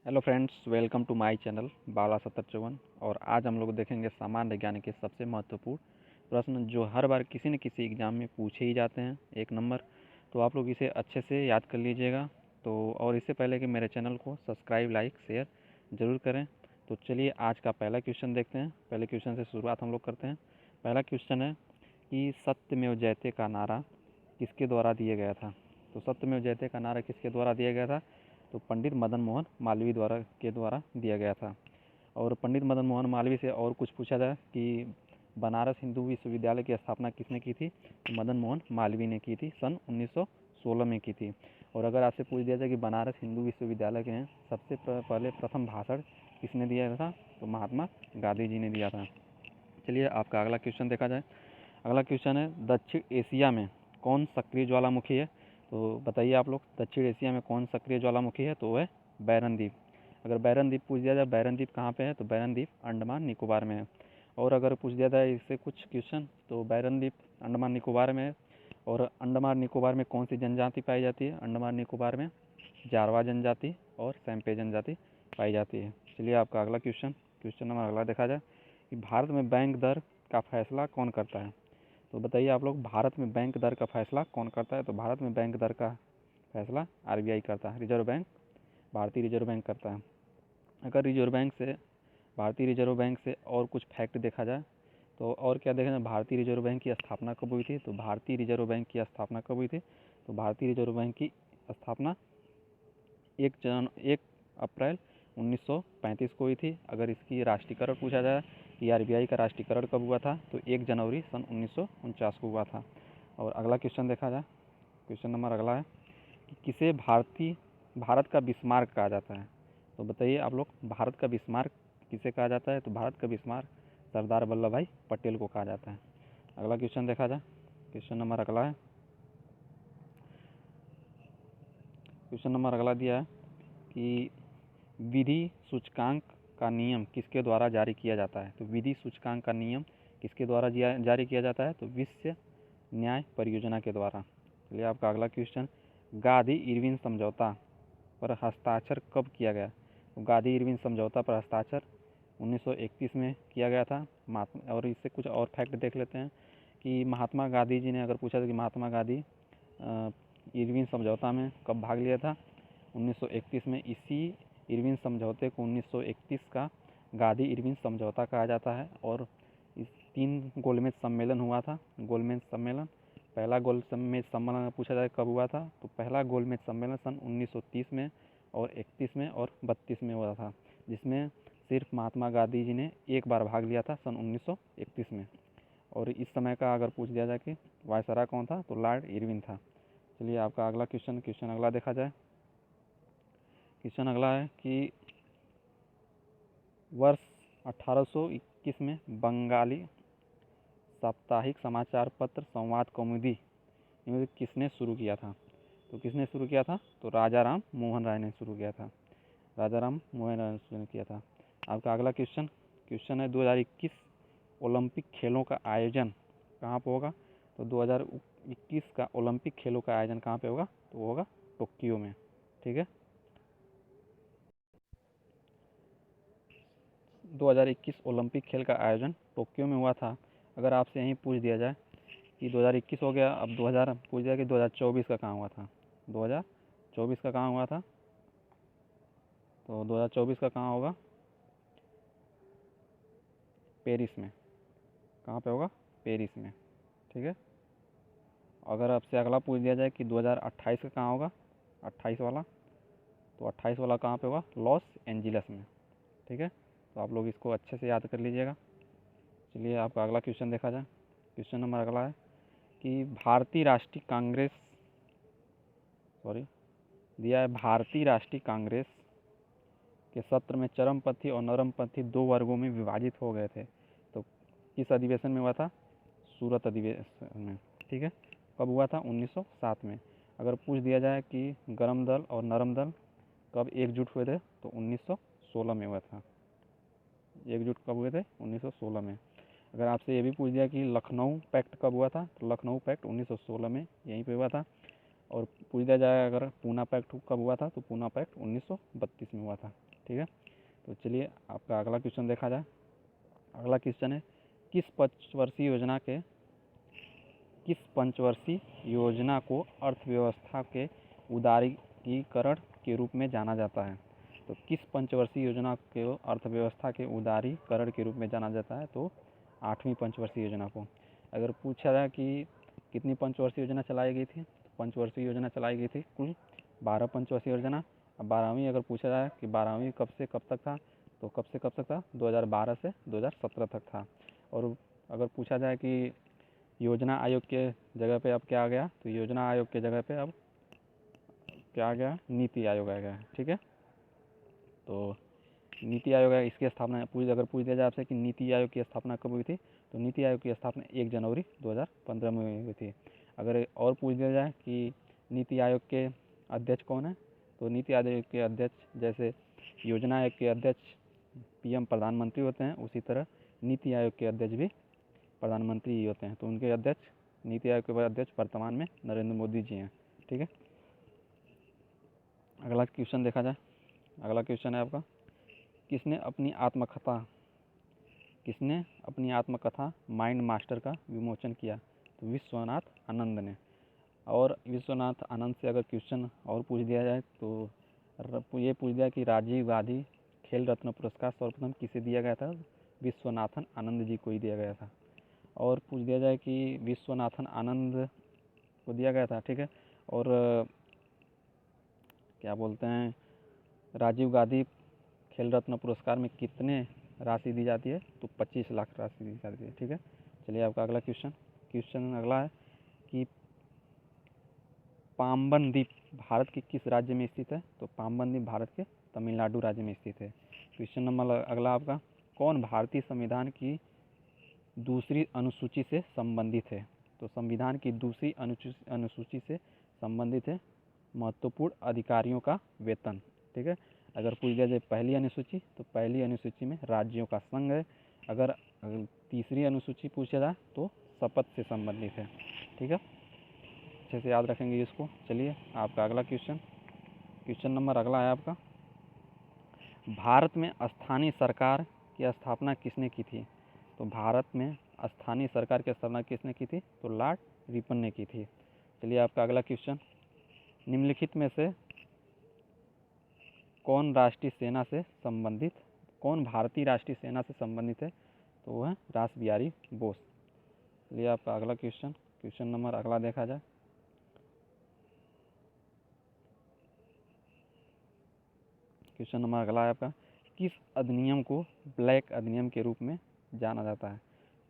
Hello friends, welcome to my channel Bala 7054। और आज हम लोग देखेंगे सामान्य ज्ञान के सबसे महत्वपूर्ण प्रश्न जो हर बार किसी न किसी एग्ज़ाम में पूछे ही जाते हैं, 1 नंबर। तो आप लोग इसे अच्छे से याद कर लीजिएगा। तो और इससे पहले कि मेरे चैनल को सब्सक्राइब, लाइक, शेयर ज़रूर करें। तो चलिए आज का पहला क्वेश्चन देखते हैं। पहले क्वेश्चन से शुरुआत हम लोग करते हैं। पहला क्वेश्चन है कि सत्यमेव जयते का नारा किसके द्वारा दिया गया था। तो सत्यमेव जयते का नारा किसके द्वारा दिया गया था? तो पंडित मदन मोहन मालवीय द्वारा दिया गया था। और पंडित मदन मोहन मालवीय से और कुछ पूछा जाए कि बनारस हिंदू विश्वविद्यालय की स्थापना किसने की थी? तो मदन मोहन मालवीय ने की थी, सन 1916 में की थी। और अगर आपसे पूछ दिया जाए कि बनारस हिंदू विश्वविद्यालय के सबसे पहले प्रथम भाषण किसने दिया था? तो महात्मा गांधी जी ने दिया था। चलिए आपका अगला क्वेश्चन देखा जाए। अगला क्वेश्चन है दक्षिण एशिया में कौन सक्रिय ज्वालामुखी है? तो बताइए आप लोग, दक्षिण एशिया में कौन सक्रिय ज्वालामुखी है? तो वह बैरन द्वीप। अगर बैरन द्वीप पूछ दिया जाए, बैरन द्वीप कहाँ पे है? तो बैरन द्वीप अंडमान निकोबार में है। और अगर पूछ दिया जाए इससे कुछ क्वेश्चन, तो बैरन द्वीप अंडमान निकोबार में है। और अंडमान निकोबार में कौन सी जनजाति पाई जाती है? अंडमान निकोबार में जारवा जनजाति और सैंपे जनजाति पाई जाती है। चलिए आपका अगला क्वेश्चन नंबर अगला देखा जाए कि भारत में बैंक दर का फैसला कौन करता है? तो बताइए आप लोग, भारत में बैंक दर का फैसला कौन करता है? तो भारत में बैंक दर का फैसला आरबीआई करता है, रिजर्व बैंक, भारतीय रिजर्व बैंक करता है। अगर भारतीय रिजर्व बैंक से और कुछ फैक्ट देखा जाए, तो और क्या देखा जाए, भारतीय रिजर्व बैंक की स्थापना कब हुई थी? तो भारतीय रिजर्व बैंक की स्थापना कब हुई थी? तो भारतीय रिजर्व बैंक की स्थापना 1 अप्रैल 1935 को हुई थी। अगर इसकी राष्ट्रीयकरण पूछा जाए कि आरबीआई का राष्ट्रीयकरण कब हुआ था? तो 1 जनवरी सन 1949 को हुआ था। और अगला क्वेश्चन देखा जाए, क्वेश्चन नंबर अगला है कि किसे भारत का बिस्मार्क कहा जाता है? तो बताइए आप लोग, भारत का बिस्मार्क किसे कहा जाता है? तो भारत का बिस्मार्क सरदार वल्लभ भाई पटेल को कहा जाता है। अगला क्वेश्चन देखा जाए, क्वेश्चन नंबर अगला है, क्वेश्चन नंबर अगला दिया है कि विधि सूचकांक का नियम किसके द्वारा जारी किया जाता है? तो विधि सूचकांक का नियम किसके द्वारा जारी किया जाता है? तो विश्व न्याय परियोजना के द्वारा। चलिए आपका अगला क्वेश्चन, गांधी इरविन समझौता पर हस्ताक्षर कब किया गया? तो गांधी इरविन समझौता पर हस्ताक्षर 1931 में किया गया था। और इससे कुछ और फैक्ट देख लेते हैं कि महात्मा गांधी जी ने, अगर पूछा था कि महात्मा गांधी इरविन समझौता में कब भाग लिया था? 1931 में। इसी इरविन समझौते को 1931 का गांधी इरविन समझौता कहा जाता है। और इस 3 गोलमेज सम्मेलन हुआ था। गोलमेज सम्मेलन, पहला गोलमेज सम्मेलन पूछा जाए कब हुआ था? तो पहला गोलमेज सम्मेलन सन 1930 में और 31 में और 32 में हुआ था, जिसमें सिर्फ महात्मा गांधी जी ने एक बार भाग लिया था, सन 1931 में। और इस समय का अगर पूछ दिया जाए कि वायसराय कौन था? तो लॉर्ड इरविन था। चलिए आपका अगला क्वेश्चन अगला देखा जाए। क्वेश्चन अगला है कि वर्ष 1821 में बंगाली साप्ताहिक समाचार पत्र संवाद कौमुदी किसने शुरू किया था? तो किसने शुरू किया था? तो राजा राम मोहन राय ने शुरू किया था। राजा राम मोहन राय ने शुरू किया था। आपका अगला क्वेश्चन है 2021 ओलंपिक खेलों का आयोजन कहाँ पर होगा? तो 2021 का ओलंपिक खेलों का आयोजन कहाँ पे होगा? तो वो होगा टोक्यो में। ठीक है, 2021 ओलंपिक खेल का आयोजन टोक्यो में हुआ था। अगर आपसे यहीं पूछ दिया जाए कि 2021 हो गया, अब 2000 पूछ दिया कि 2024 का कहाँ हुआ था? 2024 का कहाँ हुआ था? तो 2024 का कहाँ होगा? पेरिस में। कहाँ पे होगा? पेरिस में। ठीक है, अगर आपसे अगला पूछ दिया जाए कि 2028 का कहाँ होगा? 28 वाला, तो 28 वाला कहाँ पे होगा? लॉस एंजिलस में। ठीक है, तो आप लोग इसको अच्छे से याद कर लीजिएगा। चलिए आपका अगला क्वेश्चन देखा जाए। क्वेश्चन नंबर अगला है कि भारतीय राष्ट्रीय कांग्रेस के सत्र में चरमपंथी और नरमपंथी 2 वर्गों में विभाजित हो गए थे। तो किस अधिवेशन में हुआ था? सूरत अधिवेशन में। ठीक है, कब हुआ था? 1907 में। अगर पूछ दिया जाए कि गरम दल और नरम दल कब एकजुट हुए थे? तो 1916 में हुआ था। एकजुट कब हुए थे? 1916 में। अगर आपसे ये भी पूछ दिया कि लखनऊ पैक्ट कब हुआ था? तो लखनऊ पैक्ट 1916 में यहीं पे हुआ था। और पूछ दिया जाए अगर पूना पैक्ट कब हुआ था? तो पूना पैक्ट 1932 में हुआ था। ठीक है। तो चलिए आपका अगला क्वेश्चन देखा जाए। अगला क्वेश्चन है, किस पंचवर्षीय योजना को अर्थव्यवस्था के उदारीकरण के रूप में जाना जाता है? तो किस पंचवर्षीय योजना को अर्थव्यवस्था के उदारीकरण के रूप में जाना जाता है? तो 8वीं पंचवर्षीय योजना को। अगर पूछा जाए कि कितनी पंचवर्षीय योजना चलाई गई थी, तो पंचवर्षीय योजना चलाई गई थी कुल 12 पंचवर्षीय योजना। अब 12वीं अगर पूछा जाए कि 12वीं कब से कब तक था, तो कब से कब तक था? 2012 से 2017 तक था। और अगर पूछा जाए कि योजना आयोग के जगह पे अब क्या आ गया, तो योजना आयोग के जगह पे अब क्या आ गया? नीति आयोग आ गया है, ठीक है। तो नीति आयोग है, इसकी स्थापना अगर पूछ दिया जाए आपसे कि नीति आयोग की स्थापना कब हुई थी, तो नीति आयोग की स्थापना 1 जनवरी 2015 में हुई थी। अगर और पूछ दिया जाए कि नीति आयोग के अध्यक्ष कौन है, तो नीति आयोग के अध्यक्ष जैसे योजना आयोग के अध्यक्ष पीएम प्रधानमंत्री होते हैं, उसी तरह नीति आयोग के अध्यक्ष भी प्रधानमंत्री ही होते हैं। तो उनके अध्यक्ष, नीति आयोग के अध्यक्ष वर्तमान में नरेंद्र मोदी जी हैं, ठीक है। अगला क्वेश्चन देखा जाए। अगला क्वेश्चन है आपका, किसने अपनी आत्मकथा माइंड मास्टर का विमोचन किया? तो विश्वनाथ आनंद ने। और विश्वनाथ आनंद से अगर क्वेश्चन और पूछ दिया जाए तो ये पूछ दिया कि राजीव गांधी खेल रत्न पुरस्कार सर्वप्रथम किसे दिया गया था? विश्वनाथन आनंद जी को ही दिया गया था। और पूछ दिया जाए कि विश्वनाथन आनंद को दिया गया था, ठीक है। और क्या बोलते हैं, राजीव गांधी खेल रत्न पुरस्कार में कितने राशि दी जाती है? तो 25 लाख राशि दी जाती है, ठीक है। चलिए आपका अगला क्वेश्चन अगला है कि पाम्बन द्वीप भारत के किस राज्य में स्थित है? तो पाम्बन द्वीप भारत के तमिलनाडु राज्य में स्थित है। क्वेश्चन नंबर अगला आपका, कौन भारतीय संविधान की दूसरी अनुसूची से संबंधित है? तो संविधान की दूसरी अनुसूची से संबंधित है महत्वपूर्ण अधिकारियों का वेतन, ठीक है। अगर पूछ दिया जाए पहली अनुसूची, तो पहली अनुसूची में राज्यों का संघ है। अगर तीसरी अनुसूची पूछा जाए तो शपथ से संबंधित है, ठीक है। अच्छे से याद रखेंगे इसको। चलिए आपका अगला क्वेश्चन नंबर अगला है आपका, भारत में स्थानीय सरकार की स्थापना किसने की थी? तो भारत में स्थानीय सरकार की स्थापना किसने की थी? तो लॉर्ड रिपन ने की थी। चलिए आपका अगला क्वेश्चन, निम्नलिखित में से कौन भारतीय राष्ट्रीय सेना से संबंधित है? तो वह है रास बिहारी बोस। चलिए आपका अगला क्वेश्चन नंबर अगला देखा जाए। क्वेश्चन नंबर अगला है आपका, किस अधिनियम को ब्लैक अधिनियम के रूप में जाना जाता है?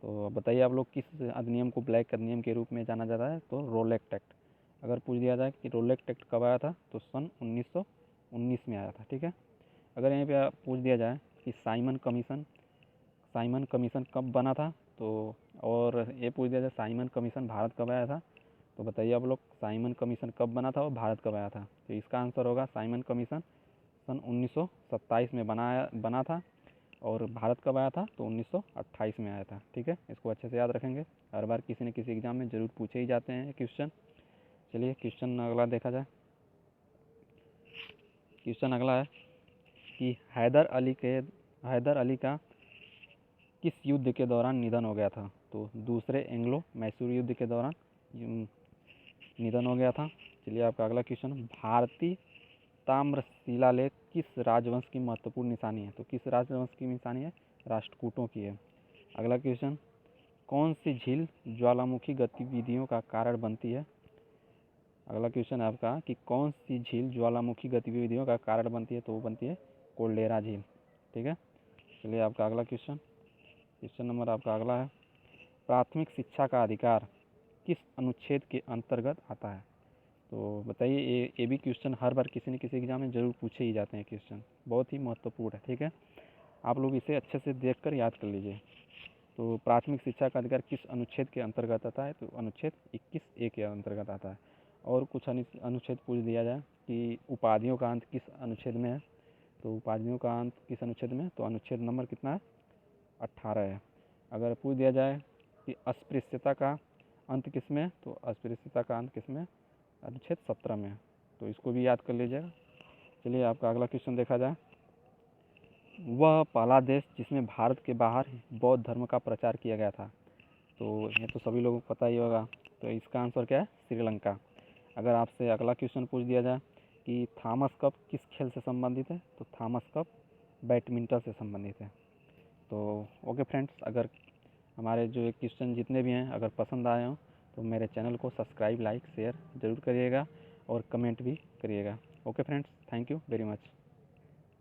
तो बताइए आप लोग, किस अधिनियम को ब्लैक अधिनियम के रूप में जाना जाता है? तो रोलेक्ट एक्ट। अगर पूछ दिया जाए कि रोलेक्ट एक्ट कब आया था, तो सन 1919 में आया था, ठीक है। अगर यहीं पे पूछ दिया जाए कि साइमन कमीशन कब बना था, तो और ये पूछ दिया जाए साइमन कमीशन भारत कब आया था, तो बताइए आप लोग साइमन कमीशन कब बना था और भारत कब आया था? तो इसका आंसर होगा साइमन कमीशन सन 1927 में बना था, और भारत कब आया था? तो 1928 में आया था, ठीक है। इसको अच्छे से याद रखेंगे, हर बार किसी न किसी एग्जाम में ज़रूर पूछे ही जाते हैं क्वेश्चन। चलिए क्वेश्चन अगला देखा जाए। क्वेश्चन अगला है कि हैदर अली का किस युद्ध के दौरान निधन हो गया था? तो दूसरे एंग्लो मैसूर युद्ध के दौरान निधन हो गया था। चलिए आपका अगला क्वेश्चन, भारतीय ताम्र शिलालेख किस राजवंश की महत्वपूर्ण निशानी है? तो किस राजवंश की निशानी है? राष्ट्रकूटों की है। अगला क्वेश्चन, कौन सी झील ज्वालामुखी गतिविधियों का कारण बनती है? अगला क्वेश्चन है आपका कि कौन सी झील ज्वालामुखी गतिविधियों का कारण बनती है? तो वो बनती है कोल्डेरा झील, ठीक है। चलिए आपका अगला क्वेश्चन नंबर आपका अगला है, प्राथमिक शिक्षा का अधिकार किस अनुच्छेद के अंतर्गत आता है? तो बताइए, ये भी क्वेश्चन हर बार किसी न किसी एग्जाम में ज़रूर पूछे ही जाते हैं क्वेश्चन, बहुत ही महत्वपूर्ण है, ठीक है। आप लोग इसे अच्छे से देखकर याद कर लीजिए। तो प्राथमिक शिक्षा का अधिकार किस अनुच्छेद के अंतर्गत आता है? तो अनुच्छेद 21A के अंतर्गत आता है। और कुछ अनुच्छेद पूछ दिया जाए कि उपाधियों का अंत किस अनुच्छेद में है? तो उपाधियों का अंत किस अनुच्छेद में? तो अनुच्छेद नंबर कितना है? 18 है। अगर पूछ दिया जाए कि अस्पृश्यता का अंत किस में है? तो अस्पृश्यता का अंत किस में? अनुच्छेद 17 में है। तो इसको भी याद कर लीजिएगा। चलिए आपका अगला क्वेश्चन देखा जाए। वह पहला देश जिसमें भारत के बाहर बौद्ध धर्म का प्रचार किया गया था। तो ये तो सभी लोगों को पता ही होगा। तो इसका आंसर क्या है? श्रीलंका। अगर आपसे अगला क्वेश्चन पूछ दिया जाए कि थॉमस कप किस खेल से संबंधित है, तो थॉमस कप बैडमिंटन से संबंधित है। तो ओके फ्रेंड्स, अगर हमारे जो ये क्वेश्चन जितने भी हैं अगर पसंद आए हों तो मेरे चैनल को सब्सक्राइब, लाइक, शेयर ज़रूर करिएगा और कमेंट भी करिएगा। Okay friends, thank you very much.